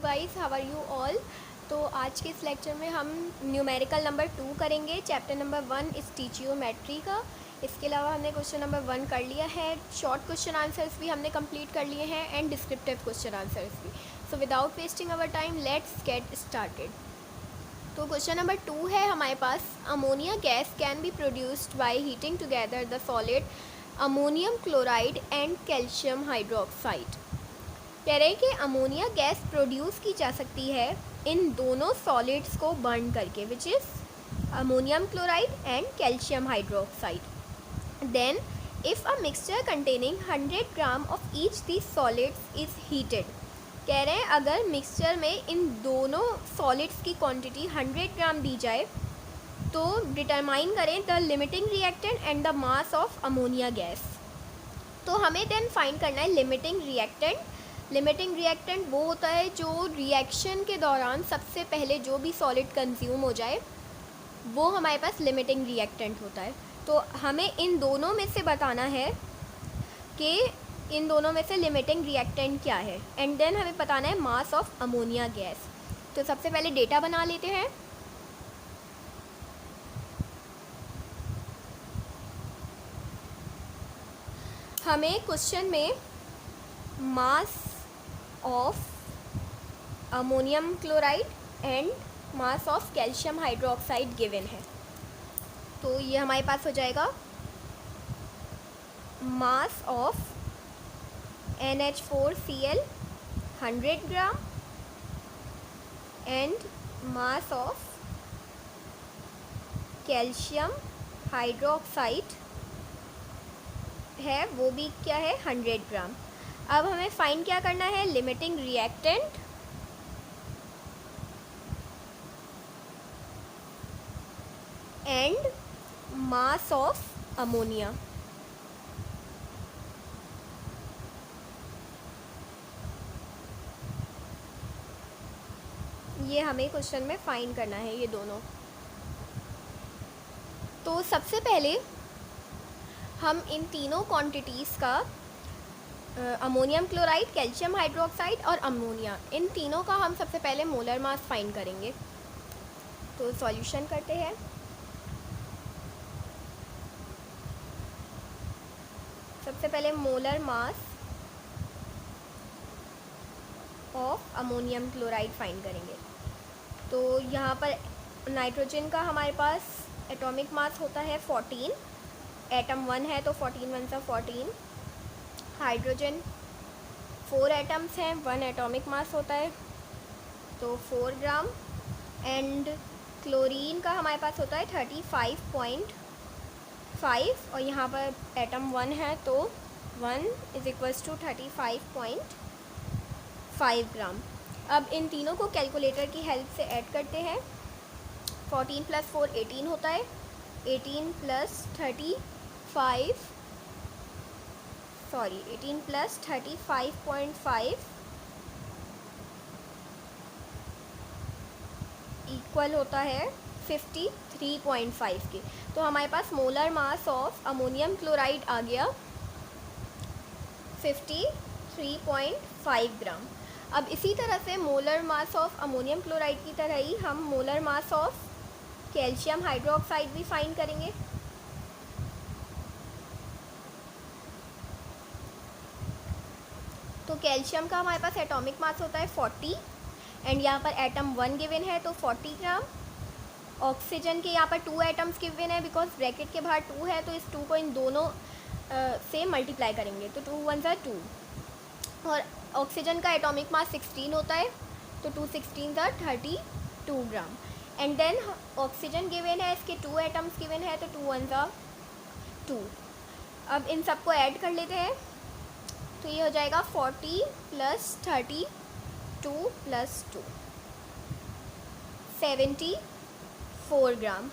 Guys, how are you all. तो आज के इस लेक्चर में हम न्यूमेरिकल नंबर 2 करेंगे। चैप्टर नंबर 1 इस टीचियोमेट्री का। इसके अलावा हमने क्वेश्चन नंबर 1 कर लिया है, शॉर्ट क्वेश्चन आंसर्स भी हमने कंप्लीट कर लिए हैं एंड डिस्क्रिप्टिव क्वेश्चन आंसर्स भी। So without wasting our time let's get started. तो क्वेश्चन नंबर 2 है हमारे पास, ammonia gas can be produced by heating together the solid ammonium chloride and calcium hydroxide. कह रहे हैं कि अमोनिया गैस प्रोड्यूस की जा सकती है इन दोनों सॉलिड्स को बर्न करके, which is ammonium chloride and calcium hydroxide. Then if a mixture containing 100 gram of each these solids is heated. कह रहे हैं अगर मिक्सचर में इन दोनों सॉलिड्स की क्वांटिटी 100 ग्राम दी जाए तो डिटरमाइन करें the limiting reactant and the mass of ammonia gas. तो हमें देन फाइंड करना है लिमिटिंग रिएक्टेंट। लिमिटिंग रिएक्टेंट वो होता है जो रिएक्शन के दौरान सबसे पहले जो भी सॉलिड कंज्यूम हो जाए वो हमारे पास लिमिटिंग रिएक्टेंट होता है। तो हमें इन दोनों में से बताना है कि इन दोनों में से लिमिटिंग रिएक्टेंट क्या है, एंड देन हमें बताना है मास ऑफ अमोनिया गैस। तो सबसे पहले डेटा बना लेते हैं। हमें क्वेश्चन में मास of ammonium chloride and mass of calcium hydroxide given है। तो ये हमारे पास हो जाएगा mass of NH4Cl 100 gram and mass of calcium hydroxide है, वो भी क्या है 100 ग्राम। अब हमें फाइंड क्या करना है, limiting reactant and mass of ammonia. ये हमें क्वेश्चन में फाइंड करना है ये दोनों। तो सबसे पहले हम इन तीनों क्वांटिटीज़ का अमोनियम क्लोराइड, कैल्शियम हाइड्रोक्साइड और अमोनिया, इन तीनों का हम सबसे पहले मोलर मास फाइंड करेंगे। तो सॉल्यूशन करते हैं। सबसे पहले molar mass of ammonium chloride find करेंगे। तो यहाँ पर नाइट्रोजन का हमारे पास एटॉमिक मास होता है 14, एटम 1 है तो 14 वन सा 14। हाइड्रोजन 4 एटम्स हैं, 1 एटॉमिक मास होता है तो 4 ग्राम। एंड क्लोरीन का हमारे पास होता है 35.5 और यहाँ पर एटम 1 है तो 1 इज इक्वल्स टू 35.5 ग्राम। अब इन तीनों को कैलकुलेटर की हेल्प से ऐड करते हैं। 14 + 4 18 होता है, 18 + 35.5 इक्वल होता है 53.5 के। तो हमारे पास molar mass of ammonium chloride आ गया 53.5 ग्राम। अब इसी तरह से molar mass of ammonium chloride की तरह ही हम molar mass of calcium hydroxide भी फाइंड करेंगे। तो कैल्शियम का हमारे पास एटॉमिक मास होता है 40 एंड यहाँ पर एटम 1 गिवन है तो 40 ग्राम। ऑक्सीजन के यहाँ पर 2 एटम्स गिवन है, बिकॉज ब्रैकेट के बाहर 2 है तो इस 2 को इन दोनों से मल्टीप्लाई करेंगे तो 2 वन ज़ा 2। और ऑक्सीजन का एटॉमिक मास 16 होता है तो 2 16 ज़ा 32 ग्राम। एंड देन ऑक्सीजन गिवन है, इसके 2 एटम्स गिवन है तो 2 वन ज़ा 2। अब इन सबको ऐड कर लेते हैं तो ये हो जाएगा 40 + 32 + 2 74 ग्राम।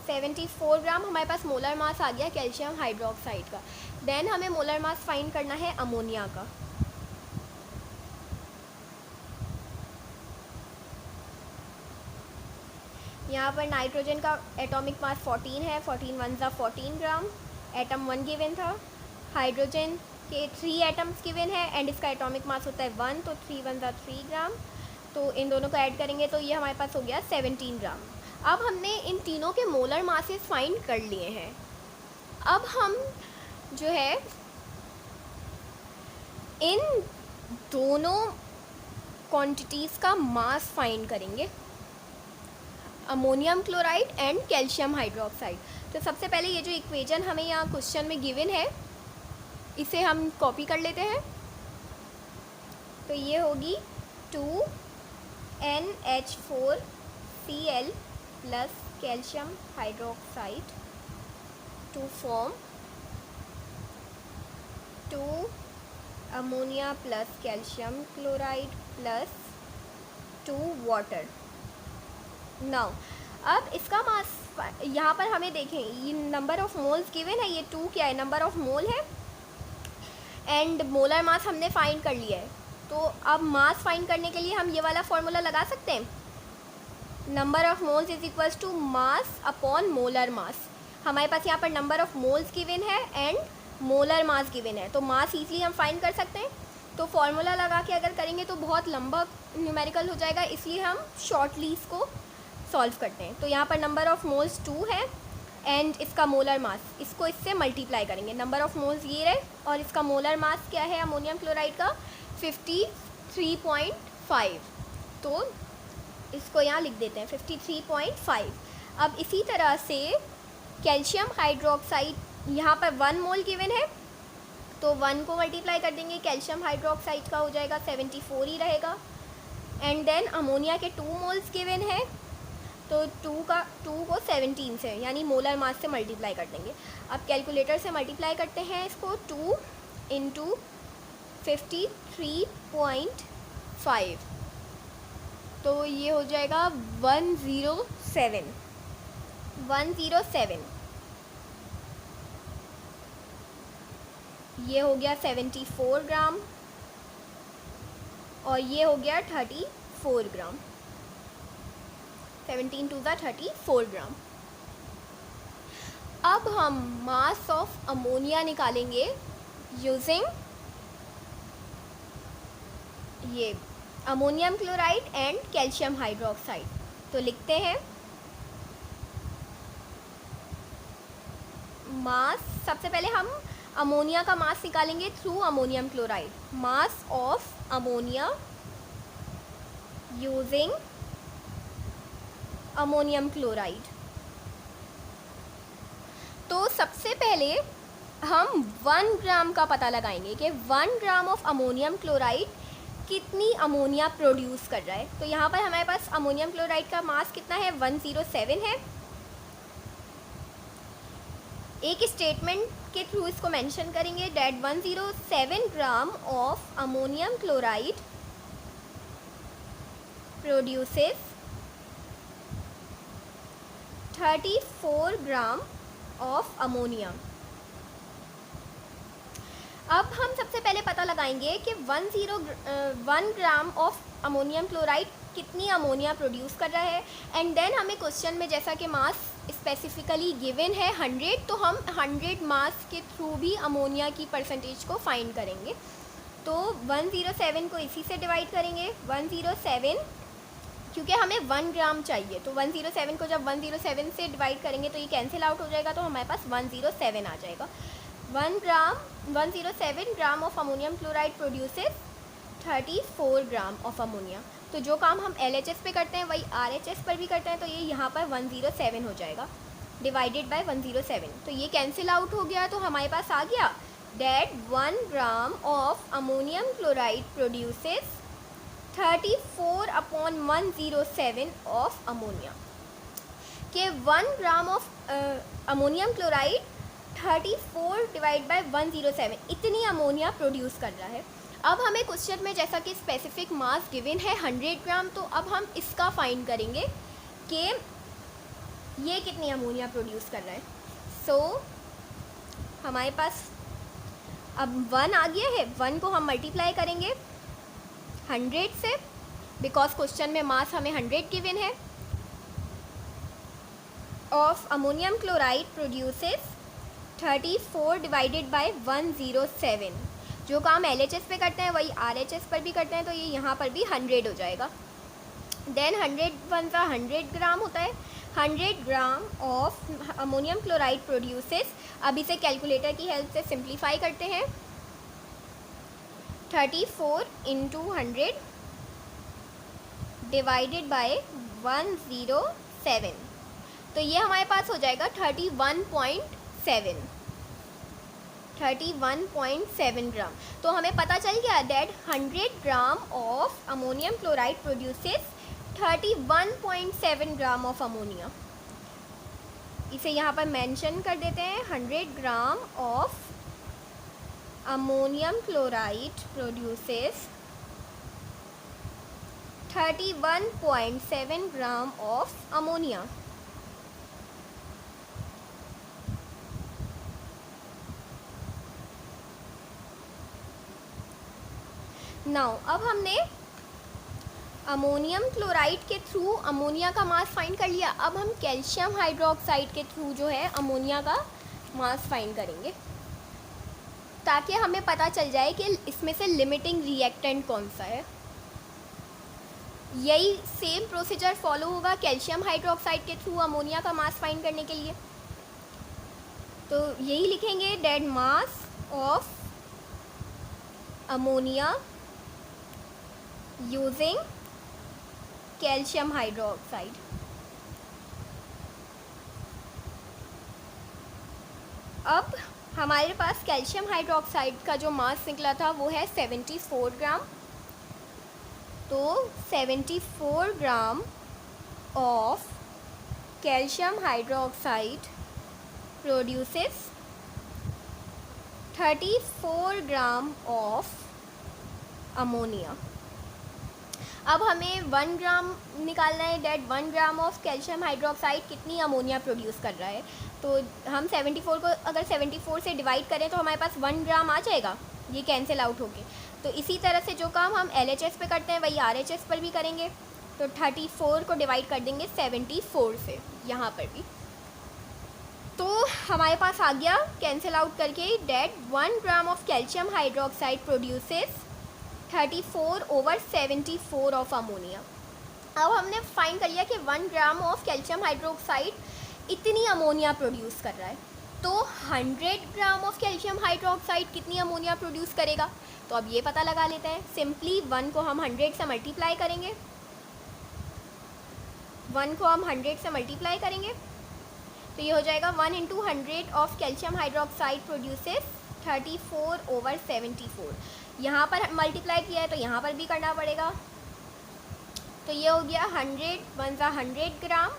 74 ग्राम हमारे पास मोलर मास आ गया कैल्शियम हाइड्रोक्साइड का। देन हमें मोलर मास फाइंड करना है अमोनिया का। यहाँ पर नाइट्रोजन का एटॉमिक मास 14 है, 14 वन ज़ा 14 ग्राम, एटम 1 गिवन था। हाइड्रोजन के 3 एटम्स गिवन है एंड इसका एटॉमिक मास होता है 1, तो 3 × 1 = 3 ग्राम। तो इन दोनों को ऐड करेंगे तो ये हमारे पास हो गया 17 ग्राम। अब हमने इन तीनों के मोलर मासेस फाइंड कर लिए हैं। अब हम जो है इन दोनों क्वांटिटीज़ का मास फाइंड करेंगे, ammonium chloride and calcium hydroxide. तो सबसे पहले ये जो इक्वेशन हमें यहाँ क्वेश्चन में गिवन है इसे हम कॉपी कर लेते हैं। तो ये होगी 2NH4Cl plus calcium hydroxide to form 2 ammonia plus calcium chloride plus 2 water. Now अब इसका मास यहाँ पर हमें देखें, ये नंबर ऑफ मोल्स गिवन है, ये 2 क्या है, नंबर ऑफ मोल है एंड मोलर मास हमने फाइंड कर लिया है। तो अब मास फाइंड करने के लिए हम ये वाला फॉर्मूला लगा सकते हैं, number of moles is equals to mass upon molar mass. हमारे पास यहाँ पर नंबर ऑफ मोल्स गिवन है एंड मोलर मास गिवन है, तो मास ईजिली हम फाइंड कर सकते हैं। तो फॉर्मूला लगा के अगर करेंगे तो बहुत लंबा न्यूमेरिकल हो जाएगा, इसलिए हम शॉर्टली इसको सॉल्व करते हैं। तो यहाँ पर नंबर ऑफ मोल्स 2 है एंड इसका मोलर मास, इसको इससे मल्टीप्लाई करेंगे। नंबर ऑफ मोल्स ये रहे और इसका मोलर मास क्या है अमोनियम क्लोराइड का 53.5। तो इसको यहाँ लिख देते हैं 53.5। अब इसी तरह से कैल्शियम हाइड्रोक्साइड, यहाँ पर 1 मोल गिवन है तो 1 को मल्टीप्लाई कर देंगे, कैल्शियम हाइड्रोक्साइड का हो जाएगा 74 ही रहेगा। एंड देन अमोनिया के 2 मोल्स गिवन है तो 2 को 17 से यानी मोलर मास से मल्टीप्लाई कर देंगे। अब कैलकुलेटर से मल्टीप्लाई करते हैं इसको, 2 × 53.5 तो ये हो जाएगा 107। ये हो गया 74 ग्राम और ये हो गया 34 ग्राम। 17 × 2 = 34 ग्राम। अब हम मास ऑफ अमोनिया निकालेंगे यूजिंग ये ammonium chloride and calcium hydroxide. तो लिखते हैं मास, सबसे पहले हम अमोनिया का मास निकालेंगे through ammonium chloride. Mass of ammonia using ammonium chloride. तो सबसे पहले हम 1 ग्राम का पता लगाएंगे कि 1 ग्राम ऑफ अमोनियम क्लोराइड कितनी अमोनिया प्रोड्यूस कर रहा है। तो यहाँ पर हमारे पास अमोनियम क्लोराइड का मास कितना है 107 है। एक स्टेटमेंट के थ्रू इसको मेंशन करेंगे that 107 gram of ammonium chloride produces 34 gram of ammonia. अब हम सबसे पहले पता लगाएंगे कि 1 ग्राम ऑफ अमोनियम क्लोराइड कितनी अमोनिया प्रोड्यूस कर रहा है। एंड देन हमें क्वेश्चन में जैसा कि मास स्पेसिफिकली गिवन है 100, तो हम 100 मास के थ्रू भी अमोनिया की परसेंटेज को फाइंड करेंगे। तो 107 को इसी से डिवाइड करेंगे, 107 क्योंकि हमें 1 ग्राम चाहिए, तो 107 को जब 107 से डिवाइड करेंगे तो ये कैंसिल आउट हो जाएगा, तो हमारे पास 107 आ जाएगा। 107 gram of ammonium chloride produces 34 gram of ammonia. तो जो काम हम LHS पे करते हैं वही RHS पर भी करते हैं, तो ये यहाँ पर 107 हो जाएगा डिवाइडेड बाय 107। तो ये कैंसिल आउट हो गया, तो हमारे पास आ गया that 1 gram of ammonium chloride produces 34/107 of ammonia. के 1 gram of ammonium chloride 34 divide by 107 इतनी अमोनिया प्रोड्यूस कर रहा है। अब हमें क्वेश्चन में जैसा कि स्पेसिफिक मास गिवन है 100 ग्राम, तो अब हम इसका फाइंड करेंगे कि ये कितनी अमोनिया प्रोड्यूस कर रहा है। सो हमारे पास अब 1 आ गया है, 1 को हम मल्टीप्लाई करेंगे 100 से, बिकॉज क्वेश्चन में मास हमें 100 गिवन है। Of ammonium chloride produces 34 divided by 107 जो काम LHS पे करते हैं वही RHS पर भी करते हैं, तो ये यहाँ पर भी 100 हो जाएगा। देन 100 वन का 100 ग्राम होता है। 100 gram of ammonium chloride produces, अब इसे कैलकुलेटर की हेल्प से सिंप्लीफाई करते हैं। 34 इंटू 100 डिवाइडेड बाय 107, तो ये हमारे पास हो जाएगा 31.7 ग्राम। तो हमें पता चल गया that 100 gram of ammonium chloride produces 31.7 gram of ammonia. इसे यहाँ पर मेंशन कर देते हैं। 100 gram of ammonium chloride produces 31.7 gram of ammonia. Now अब हमने अमोनियम क्लोराइड के थ्रू अमोनिया का मास फाइंड कर लिया। अब हम कैल्शियम हाइड्रोक्साइड के थ्रू जो है अमोनिया का मास फाइंड करेंगे, ताकि हमें पता चल जाए कि इसमें से लिमिटिंग रिएक्टेंट कौन सा है। यही सेम प्रोसीजर फॉलो होगा कैल्शियम हाइड्रोक्साइड के थ्रू अमोनिया का मास फाइंड करने के लिए। तो यही लिखेंगे, dead mass of ammonia using calcium hydroxide. अब हमारे पास कैल्शियम हाइड्रोक्साइड का जो मास निकला था वो है 74 ग्राम। तो 74 gram of calcium hydroxide produces 34 gram of ammonia. अब हमें 1 ग्राम निकालना है, that 1 gram of calcium hydroxide कितनी अमोनिया प्रोड्यूस कर रहा है। तो हम 74 को अगर 74 से डिवाइड करें तो हमारे पास 1 ग्राम आ जाएगा, ये कैंसिल आउट होके। तो इसी तरह से जो काम हम LHS पे करते हैं वही RHS पर भी करेंगे। तो 34 को डिवाइड कर देंगे 74 से यहाँ पर भी, तो हमारे पास आ गया कैंसिल आउट करके, that 1 gram of calcium hydroxide produces 34 over 74 of ammonia. अब हमने फाइंड कर लिया कि 1 ग्राम ऑफ कैल्शियम हाइड्रोक्साइड इतनी अमोनिया प्रोड्यूस कर रहा है। तो 100 ग्राम ऑफ कैल्शियम हाइड्रोक्साइड कितनी अमोनिया प्रोड्यूस करेगा, तो अब ये पता लगा लेते हैं। सिंपली 1 को हम 100 से मल्टीप्लाई करेंगे, 1 को हम 100 से मल्टीप्लाई करेंगे तो ये हो जाएगा 1 into 100 of calcium hydroxide produces 34 over 74। यहाँ पर मल्टीप्लाई किया है तो यहाँ पर भी करना पड़ेगा। तो ये हो गया 100 gram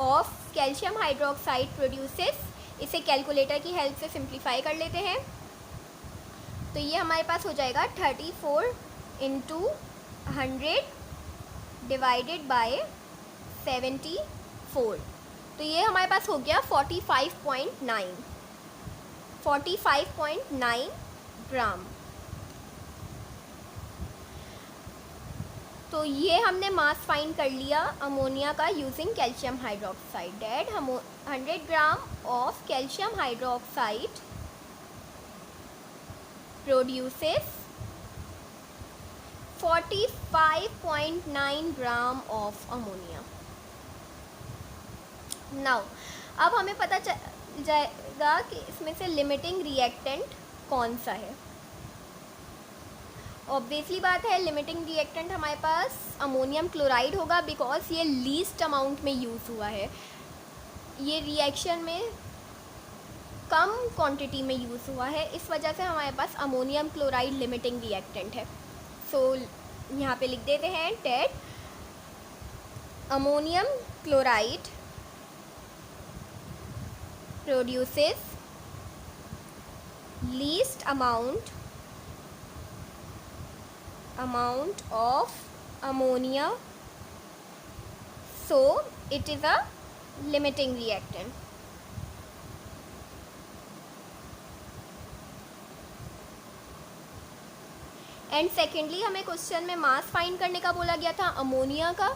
of calcium hydroxide produces. इसे कैलकुलेटर की हेल्प से सिंप्लीफाई कर लेते हैं। तो ये हमारे पास हो जाएगा 34 इंटू 100 डिवाइडेड बाय 74। तो ये हमारे पास हो गया 45.9 ग्राम। तो ये हमने मास फाइंड कर लिया अमोनिया का using calcium hydroxide. That 100 gram of calcium hydroxide produces 45.9 gram of ammonia. Now अब हमें पता चल जाएगा कि इसमें से लिमिटिंग रिएक्टेंट कौन सा है। ऑब्वियसली बात है, लिमिटिंग रिएक्टेंट हमारे पास अमोनियम क्लोराइड होगा, बिकॉज ये लीस्ट अमाउंट में यूज़ हुआ है। ये रिएक्शन में कम क्वांटिटी में यूज़ हुआ है, इस वजह से हमारे पास अमोनियम क्लोराइड लिमिटिंग रिएक्टेंट है। सो यहाँ पे लिख देते हैं that ammonium chloride produces least amount of ammonia, so it is a limiting reactant. And secondly हमें क्वेश्चन में मास फाइंड करने का बोला गया था अमोनिया का,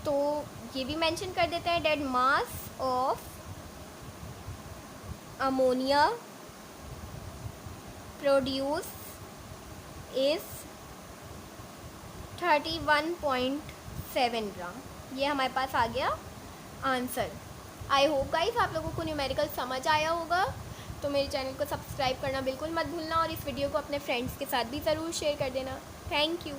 तो ये भी मेंशन कर देते हैं that mass of ammonia produce is 31.7 gram. ये हमारे पास आ गया आंसर। आई होप गाइस आप लोगों को न्यूमेरिकल समझ आया होगा। तो मेरे चैनल को सब्सक्राइब करना बिल्कुल मत भूलना और इस वीडियो को अपने फ्रेंड्स के साथ भी ज़रूर शेयर कर देना। Thank you.